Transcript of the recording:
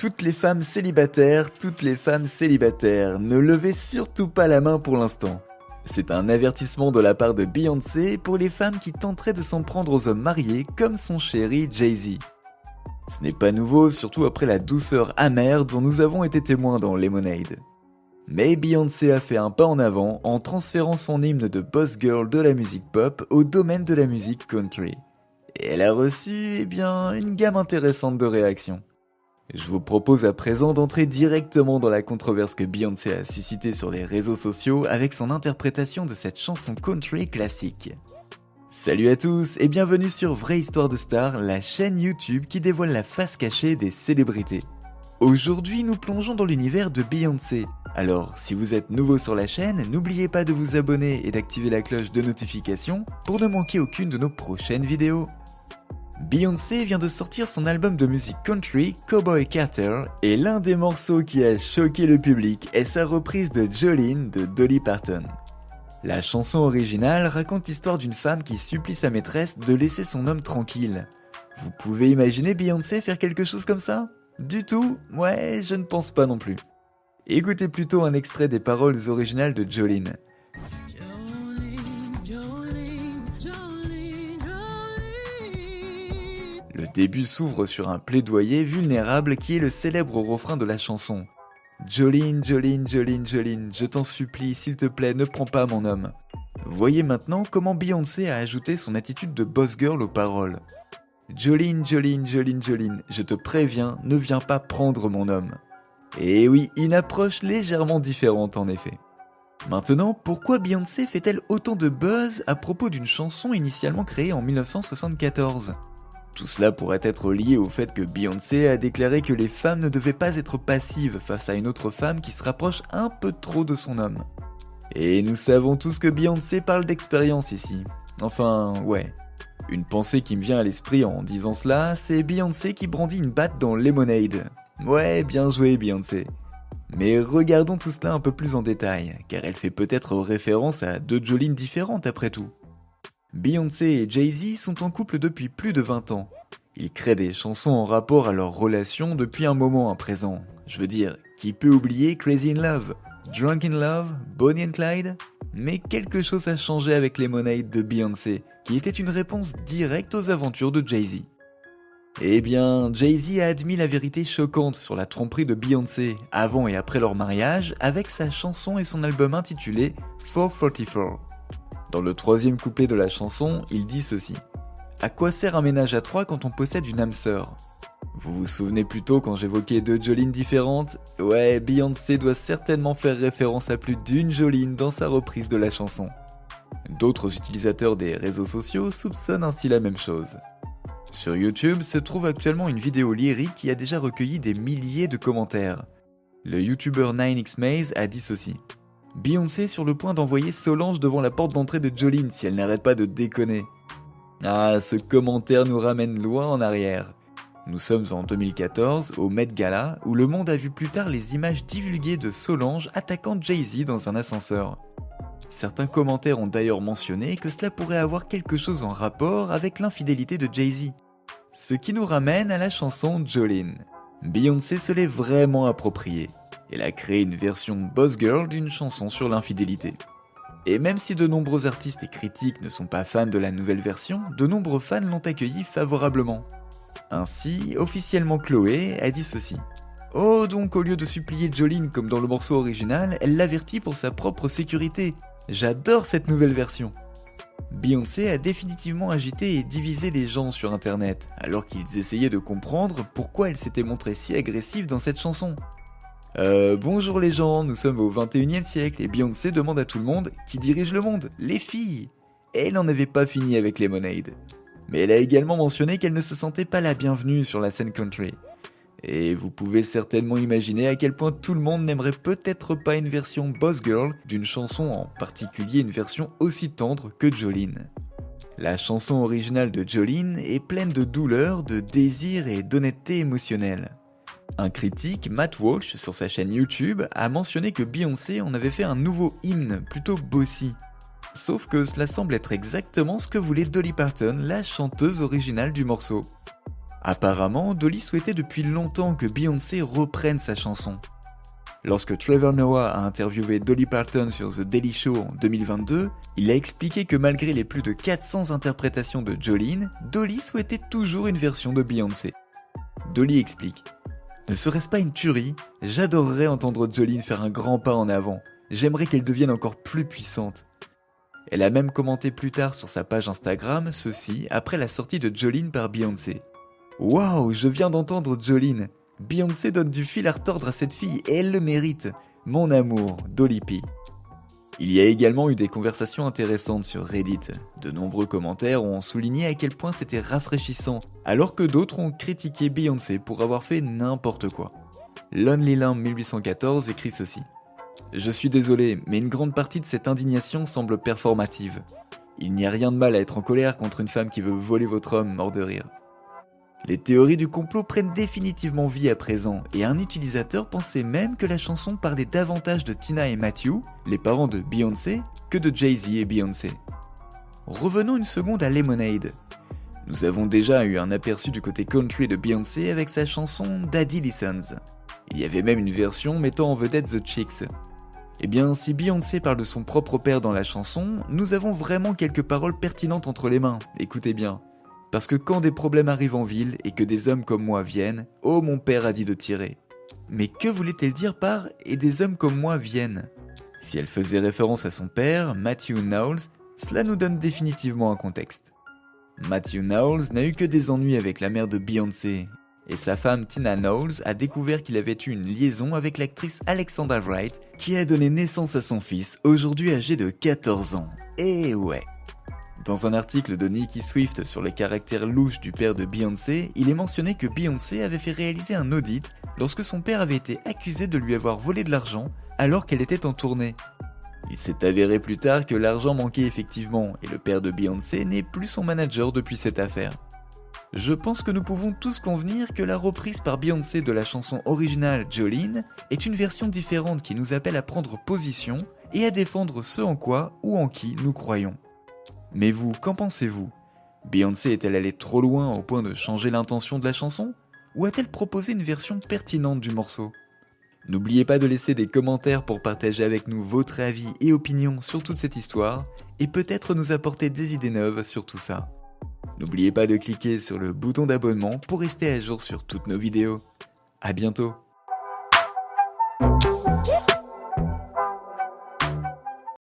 toutes les femmes célibataires, ne levez surtout pas la main pour l'instant. C'est un avertissement de la part de Beyoncé pour les femmes qui tenteraient de s'en prendre aux hommes mariés comme son chéri Jay-Z. Ce n'est pas nouveau, surtout après la douceur amère dont nous avons été témoins dans Lemonade. Mais Beyoncé a fait un pas en avant en transférant son hymne de boss girl de la musique pop au domaine de la musique country. Et elle a reçu, une gamme intéressante de réactions. Je vous propose à présent d'entrer directement dans la controverse que Beyoncé a suscitée sur les réseaux sociaux avec son interprétation de cette chanson country classique. Salut à tous et bienvenue sur Vraie Histoire de Star, la chaîne YouTube qui dévoile la face cachée des célébrités. Aujourd'hui, nous plongeons dans l'univers de Beyoncé. Alors, si vous êtes nouveau sur la chaîne, n'oubliez pas de vous abonner et d'activer la cloche de notification pour ne manquer aucune de nos prochaines vidéos. Beyoncé vient de sortir son album de musique country, Cowboy Carter, et l'un des morceaux qui a choqué le public est sa reprise de Jolene de Dolly Parton. La chanson originale raconte l'histoire d'une femme qui supplie sa maîtresse de laisser son homme tranquille. Vous pouvez imaginer Beyoncé faire quelque chose comme ça ? Du tout ? Ouais, je ne pense pas non plus. Écoutez plutôt un extrait des paroles originales de Jolene. Le début s'ouvre sur un plaidoyer vulnérable qui est le célèbre refrain de la chanson. Jolene, Jolene, Jolene, Jolene, je t'en supplie, s'il te plaît, ne prends pas mon homme. Voyez maintenant comment Beyoncé a ajouté son attitude de boss girl aux paroles. Jolene, Jolene, Jolene, Jolene, je te préviens, ne viens pas prendre mon homme. Et oui, une approche légèrement différente en effet. Maintenant, pourquoi Beyoncé fait-elle autant de buzz à propos d'une chanson initialement créée en 1974 ? Tout cela pourrait être lié au fait que Beyoncé a déclaré que les femmes ne devaient pas être passives face à une autre femme qui se rapproche un peu trop de son homme. Et nous savons tous que Beyoncé parle d'expérience ici. Enfin, ouais. Une pensée qui me vient à l'esprit en disant cela, c'est Beyoncé qui brandit une batte dans Lemonade. Ouais, bien joué Beyoncé. Mais regardons tout cela un peu plus en détail, car elle fait peut-être référence à deux Jolene différentes après tout. Beyoncé et Jay-Z sont en couple depuis plus de 20 ans. Ils créent des chansons en rapport à leur relation depuis un moment à présent. Je veux dire, qui peut oublier Crazy in Love, Drunk in Love, Bonnie and Clyde ? Mais quelque chose a changé avec Lemonade de Beyoncé, qui était une réponse directe aux aventures de Jay-Z. Eh bien, Jay-Z a admis la vérité choquante sur la tromperie de Beyoncé avant et après leur mariage avec sa chanson et son album intitulé 444. Dans le troisième couplet de la chanson, il dit ceci. « À quoi sert un ménage à trois quand on possède une âme sœur ?» Vous vous souvenez plutôt quand j'évoquais deux Jolene différentes ? Ouais, Beyoncé doit certainement faire référence à plus d'une Jolene dans sa reprise de la chanson. D'autres utilisateurs des réseaux sociaux soupçonnent ainsi la même chose. Sur YouTube se trouve actuellement une vidéo lyrique qui a déjà recueilli des milliers de commentaires. Le YouTuber 9xMaze a dit ceci. Beyoncé sur le point d'envoyer Solange devant la porte d'entrée de Jolene si elle n'arrête pas de déconner. Ah, ce commentaire nous ramène loin en arrière. Nous sommes en 2014, au Met Gala, où le monde a vu plus tard les images divulguées de Solange attaquant Jay-Z dans un ascenseur. Certains commentaires ont d'ailleurs mentionné que cela pourrait avoir quelque chose en rapport avec l'infidélité de Jay-Z. Ce qui nous ramène à la chanson Jolene. Beyoncé se l'est vraiment appropriée. Elle a créé une version boss girl d'une chanson sur l'infidélité. Et même si de nombreux artistes et critiques ne sont pas fans de la nouvelle version, de nombreux fans l'ont accueillie favorablement. Ainsi, officiellement Chloé a dit ceci. Oh, donc au lieu de supplier Jolene comme dans le morceau original, elle l'avertit pour sa propre sécurité. J'adore cette nouvelle version. Beyoncé a définitivement agité et divisé les gens sur internet, alors qu'ils essayaient de comprendre pourquoi elle s'était montrée si agressive dans cette chanson. Bonjour les gens, nous sommes au 21e siècle et Beyoncé demande à tout le monde qui dirige le monde, les filles. Et elle n'en avait pas fini avec Lemonade. Mais elle a également mentionné qu'elle ne se sentait pas la bienvenue sur la scène country. Et vous pouvez certainement imaginer à quel point tout le monde n'aimerait peut-être pas une version boss girl d'une chanson, en particulier une version aussi tendre que Jolene. La chanson originale de Jolene est pleine de douleur, de désir et d'honnêteté émotionnelle. Un critique, Matt Walsh, sur sa chaîne YouTube, a mentionné que Beyoncé en avait fait un nouveau hymne, plutôt bossy. Sauf que cela semble être exactement ce que voulait Dolly Parton, la chanteuse originale du morceau. Apparemment, Dolly souhaitait depuis longtemps que Beyoncé reprenne sa chanson. Lorsque Trevor Noah a interviewé Dolly Parton sur The Daily Show en 2022, il a expliqué que malgré les plus de 400 interprétations de Jolene, Dolly souhaitait toujours une version de Beyoncé. Dolly explique: « Ne serait-ce pas une tuerie? J'adorerais entendre Jolene faire un grand pas en avant. J'aimerais qu'elle devienne encore plus puissante. » Elle a même commenté plus tard sur sa page Instagram ceci après la sortie de Jolene par Beyoncé. « Waouh, je viens d'entendre Jolene. Beyoncé donne du fil à retordre à cette fille et elle le mérite. Mon amour, Dolly P. » Il y a également eu des conversations intéressantes sur Reddit. De nombreux commentaires ont souligné à quel point c'était rafraîchissant, alors que d'autres ont critiqué Beyoncé pour avoir fait n'importe quoi. Lonely Lamb 1814 écrit ceci. « Je suis désolé, mais une grande partie de cette indignation semble performative. Il n'y a rien de mal à être en colère contre une femme qui veut voler votre homme mort de rire. » Les théories du complot prennent définitivement vie à présent, et un utilisateur pensait même que la chanson parlait davantage de Tina et Matthew, les parents de Beyoncé, que de Jay-Z et Beyoncé. Revenons une seconde à Lemonade. Nous avons déjà eu un aperçu du côté country de Beyoncé avec sa chanson Daddy Listens. Il y avait même une version mettant en vedette The Chicks. Eh bien, si Beyoncé parle de son propre père dans la chanson, nous avons vraiment quelques paroles pertinentes entre les mains, écoutez bien. Parce que quand des problèmes arrivent en ville et que des hommes comme moi viennent, oh mon père a dit de tirer. Mais que voulait-elle dire par « et des hommes comme moi viennent » Si elle faisait référence à son père, Matthew Knowles, cela nous donne définitivement un contexte. Matthew Knowles n'a eu que des ennuis avec la mère de Beyoncé, et sa femme Tina Knowles a découvert qu'il avait eu une liaison avec l'actrice Alexandra Wright, qui a donné naissance à son fils, aujourd'hui âgé de 14 ans. Et ouais. Dans un article de Nicki Swift sur les caractères louches du père de Beyoncé, il est mentionné que Beyoncé avait fait réaliser un audit lorsque son père avait été accusé de lui avoir volé de l'argent alors qu'elle était en tournée. Il s'est avéré plus tard que l'argent manquait effectivement et le père de Beyoncé n'est plus son manager depuis cette affaire. Je pense que nous pouvons tous convenir que la reprise par Beyoncé de la chanson originale Jolene est une version différente qui nous appelle à prendre position et à défendre ce en quoi ou en qui nous croyons. Mais vous, qu'en pensez-vous? Beyoncé est-elle allée trop loin au point de changer l'intention de la chanson? Ou a-t-elle proposé une version pertinente du morceau? N'oubliez pas de laisser des commentaires pour partager avec nous votre avis et opinions sur toute cette histoire, et peut-être nous apporter des idées neuves sur tout ça. N'oubliez pas de cliquer sur le bouton d'abonnement pour rester à jour sur toutes nos vidéos. À bientôt!